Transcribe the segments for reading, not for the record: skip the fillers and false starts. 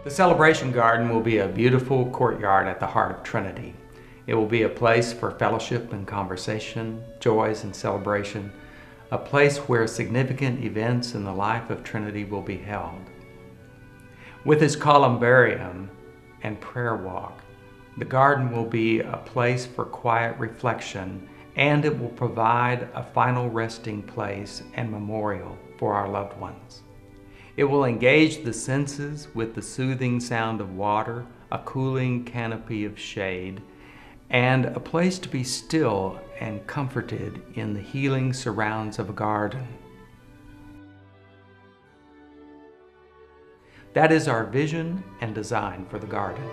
The Celebration Garden will be a beautiful courtyard at the heart of Trinity. It will be a place for fellowship and conversation, joys and celebration, a place where significant events in the life of Trinity will be held. With its columbarium and prayer walk, the garden will be a place for quiet reflection, and it will provide a final resting place and memorial for our loved ones. It will engage the senses with the soothing sound of water, a cooling canopy of shade, and a place to be still and comforted in the healing surrounds of a garden. That is our vision and design for the garden.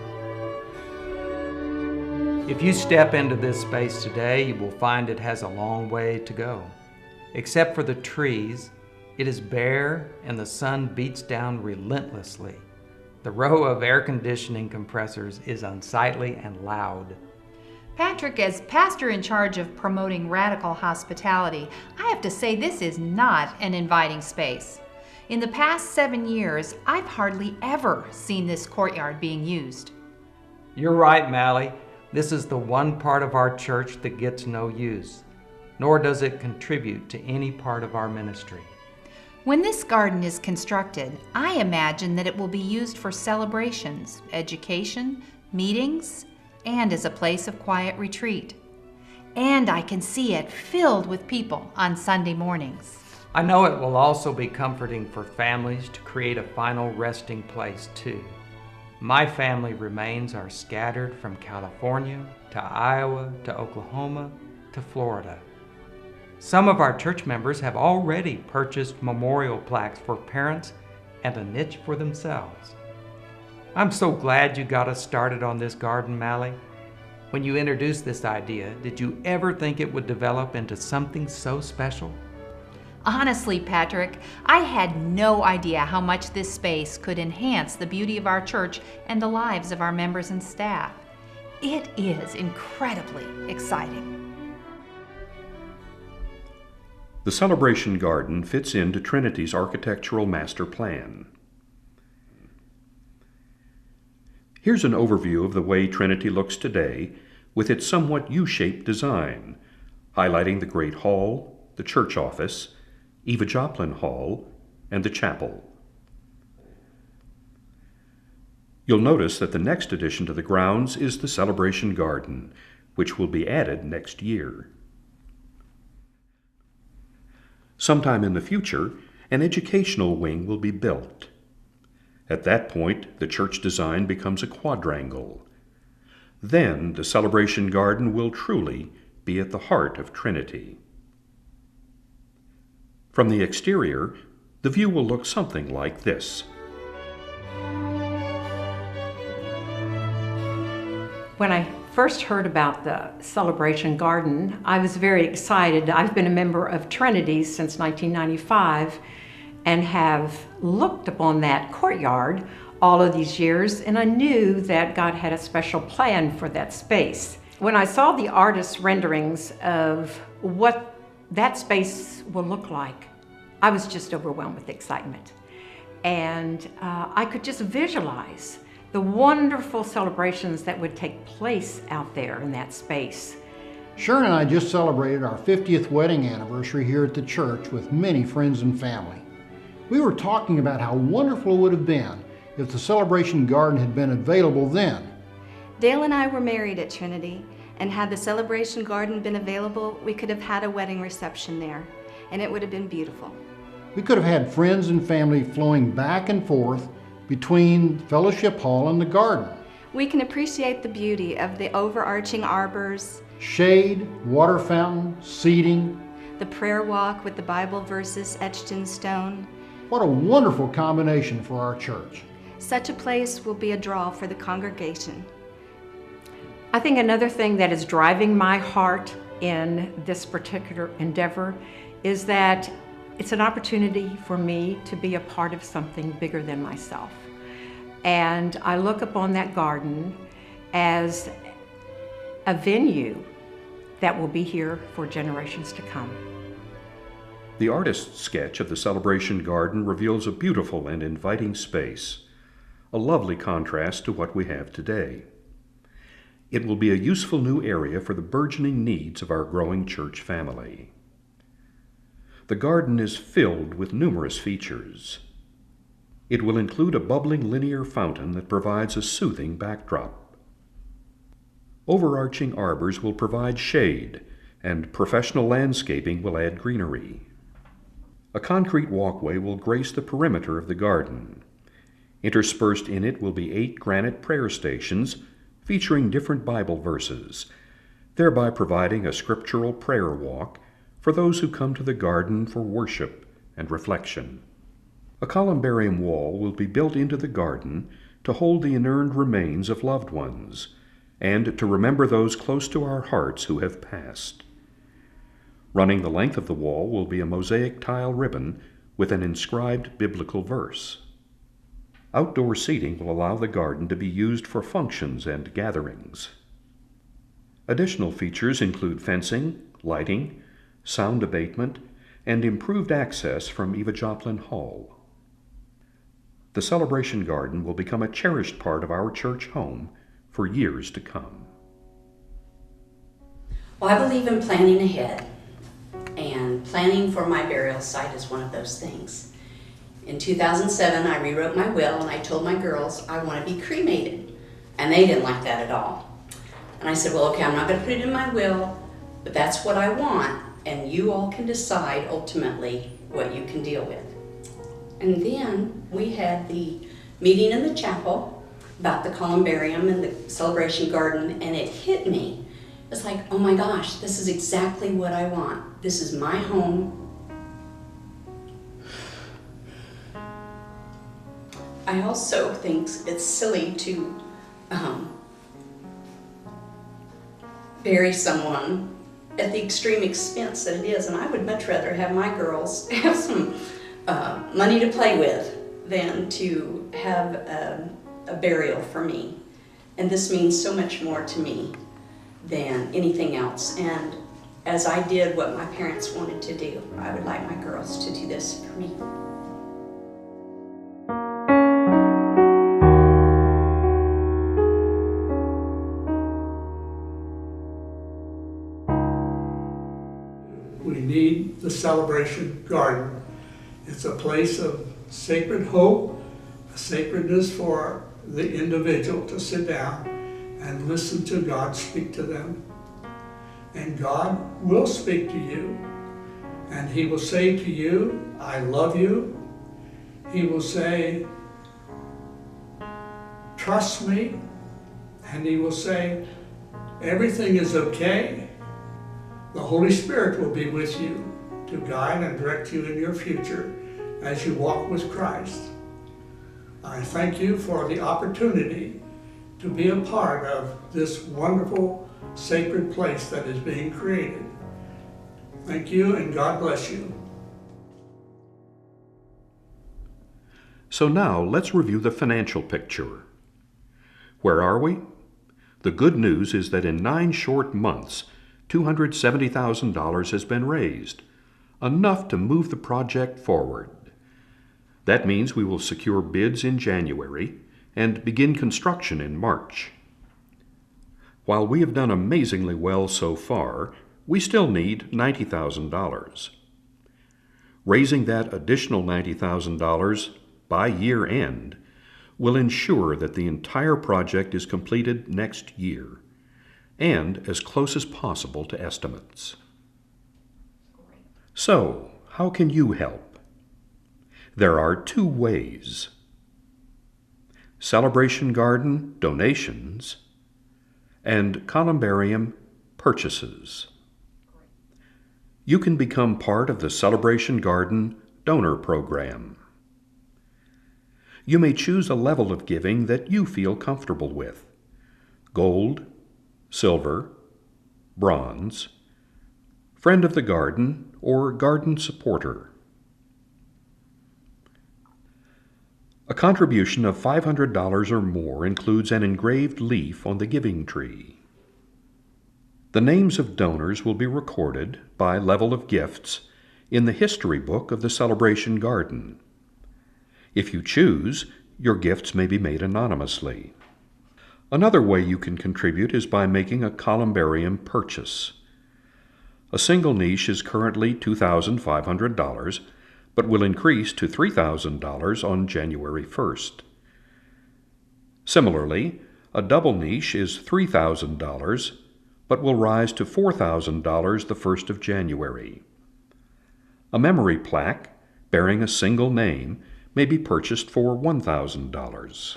If you step into this space today, you will find it has a long way to go. Except for the trees, it is bare and the sun beats down relentlessly. The row of air conditioning compressors is unsightly and loud. Patrick, as pastor in charge of promoting radical hospitality, I have to say this is not an inviting space. In the past 7 years, I've hardly ever seen this courtyard being used. You're right, Mally. This is the one part of our church that gets no use, nor does it contribute to any part of our ministry. When this garden is constructed, I imagine that it will be used for celebrations, education, meetings, and as a place of quiet retreat. And I can see it filled with people on Sunday mornings. I know it will also be comforting for families to create a final resting place too. My family remains are scattered from California to Iowa to Oklahoma to Florida. Some of our church members have already purchased memorial plaques for parents and a niche for themselves. I'm so glad you got us started on this garden, Mally. When you introduced this idea, did you ever think it would develop into something so special? Honestly, Patrick, I had no idea how much this space could enhance the beauty of our church and the lives of our members and staff. It is incredibly exciting. The Celebration Garden fits into Trinity's architectural master plan. Here's an overview of the way Trinity looks today with its somewhat U-shaped design, highlighting the Great Hall, the church office, Eva Joplin Hall, and the chapel. You'll notice that the next addition to the grounds is the Celebration Garden, which will be added next year. Sometime in the future, an educational wing will be built. At that point, the church design becomes a quadrangle. Then, the Celebration Garden will truly be at the heart of Trinity. From the exterior, the view will look something like this. When I first heard about the Celebration Garden, I was very excited. I've been a member of Trinity since 1995 and have looked upon that courtyard all of these years, and I knew that God had a special plan for that space. When I saw the artist's renderings of what that space will look like, I was just overwhelmed with excitement. And I could just visualize the wonderful celebrations that would take place out there in that space. Serr and I just celebrated our 50th wedding anniversary here at the church with many friends and family. We were talking about how wonderful it would have been if the Celebration Garden had been available then. Dale and I were married at Trinity, and had the Celebration Garden been available, we could have had a wedding reception there, and it would have been beautiful. We could have had friends and family flowing back and forth between Fellowship Hall and the garden. We can appreciate the beauty of the overarching arbors, shade, water fountain, seating. The prayer walk with the Bible verses etched in stone. What a wonderful combination for our church. Such a place will be a draw for the congregation. I think another thing that is driving my heart in this particular endeavor is that it's an opportunity for me to be a part of something bigger than myself. And I look upon that garden as a venue that will be here for generations to come. The artist's sketch of the Celebration Garden reveals a beautiful and inviting space, a lovely contrast to what we have today. It will be a useful new area for the burgeoning needs of our growing church family. The garden is filled with numerous features. It will include a bubbling linear fountain that provides a soothing backdrop. Overarching arbors will provide shade, and professional landscaping will add greenery. A concrete walkway will grace the perimeter of the garden. Interspersed in it will be 8 granite prayer stations featuring different Bible verses, thereby providing a scriptural prayer walk for those who come to the garden for worship and reflection. A columbarium wall will be built into the garden to hold the inurned remains of loved ones and to remember those close to our hearts who have passed. Running the length of the wall will be a mosaic tile ribbon with an inscribed biblical verse. Outdoor seating will allow the garden to be used for functions and gatherings. Additional features include fencing, lighting, sound abatement, and improved access from Eva Joplin Hall. The Celebration Garden will become a cherished part of our church home for years to come. Well, I believe in planning ahead, and planning for my burial site is one of those things. In 2007, I rewrote my will and I told my girls I want to be cremated, and they didn't like that at all. And I said, well, okay, I'm not going to put it in my will, but that's what I want, and you all can decide ultimately what you can deal with. And then we had the meeting in the chapel about the columbarium and the celebration garden, and it hit me. It's like, oh my gosh, this is exactly what I want. This is my home. I also think it's silly to bury someone at the extreme expense that it is, and I would much rather have my girls have some money to play with than to have a burial for me. And this means so much more to me than anything else. And as I did what my parents wanted to do, I would like my girls to do this for me. We need the Celebration Garden. It's a place of sacred hope, a sacredness for the individual to sit down and listen to God speak to them. And God will speak to you. And He will say to you, I love you. He will say, trust me. And He will say, everything is okay. The Holy Spirit will be with you to guide and direct you in your future as you walk with Christ. I thank you for the opportunity to be a part of this wonderful sacred place that is being created. Thank you, and God bless you. So now let's review the financial picture. Where are we? The good news is that in 9 short months, $270,000 has been raised, enough to move the project forward. That means we will secure bids in January and begin construction in March. While we have done amazingly well so far, we still need $90,000. Raising that additional $90,000 by year end will ensure that the entire project is completed next year and as close as possible to estimates. So, how can you help? There are 2 ways. Celebration Garden donations and columbarium purchases. You can become part of the Celebration Garden donor program. You may choose a level of giving that you feel comfortable with: gold, silver, bronze, friend of the garden, or garden supporter. A contribution of $500 or more includes an engraved leaf on the giving tree. The names of donors will be recorded by level of gifts in the history book of the Celebration Garden. If you choose, Your gifts may be made anonymously. Another way you can contribute is by making a columbarium purchase. A single niche is currently $2,500, but will increase to $3,000 on January 1st. Similarly, a double niche is $3,000, but will rise to $4,000 the 1st of January. A memory plaque bearing a single name may be purchased for $1,000.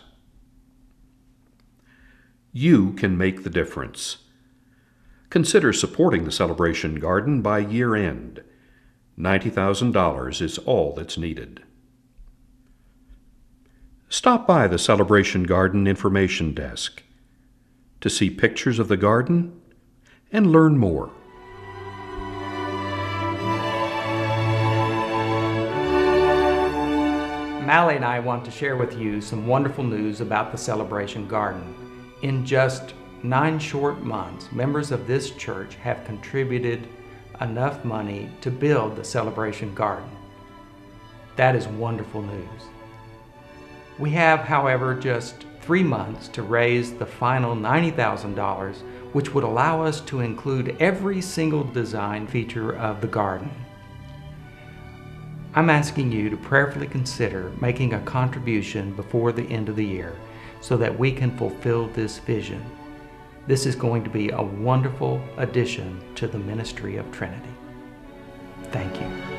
You can make the difference. Consider supporting the Celebration Garden by year end. $90,000 is all that's needed. Stop by the Celebration Garden information desk to see pictures of the garden and learn more. Mally and I want to share with you some wonderful news about the Celebration Garden. In just 9 short months, members of this church have contributed enough money to build the Celebration Garden. That is wonderful news. We have, however, just 3 months to raise the final $90,000, which would allow us to include every single design feature of the garden. I'm asking you to prayerfully consider making a contribution before the end of the year so that we can fulfill this vision. This is going to be a wonderful addition to the ministry of Trinity. Thank you.